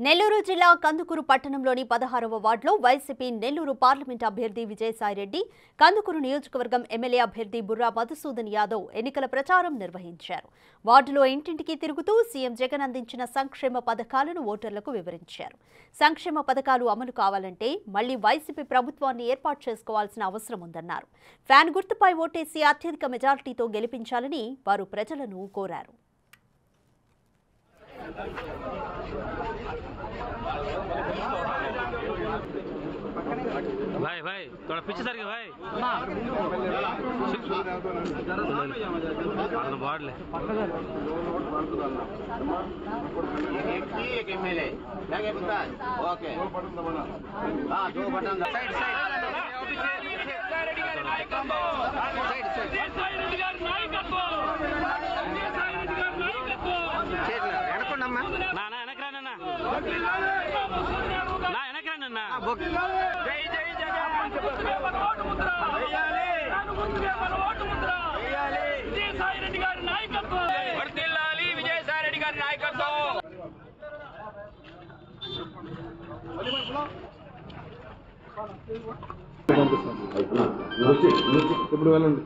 నెల్లూరు జిల్లా కందుకూరు పట్టణంలోని 16వ వార్డులో వైసీపీ నెల్లూరు పార్లమెంట్ అభ్యర్థి విజయసాయిరెడ్డి, కందుకూరు నియోజకవర్గం ఎమ్మెల్యే అభ్యర్థి బుర్రా మధుసూదన్ యాదవ్ ఎన్నికల ప్రచారం నిర్వహించారు. వార్డులో ఇంటింటికి తిరుగుతూ సీఎం జగన్ అందించిన సంక్షేమ పథకాలను ఓటర్లకు వివరించారు. సంక్షేమ పథకాలు అమలు కావాలంటే మళ్లీ వైసీపీ ప్రభుత్వాన్ని ఏర్పాటు చేసుకోవాల్సిన అవసరం ఉందన్నారు. ఫ్యాన్ గుర్తుపై ఓటేసి అత్యధిక మెజారిటీతో గెలిపించాలని వారు ప్రజలను కోరారు. भाई भाई थोड़ा पीछे सर के भाई बाढ़ ले एक एमएलए लगे बता ओके हां दो बटन साइड ఇప్పుడు వెళ్ళండి.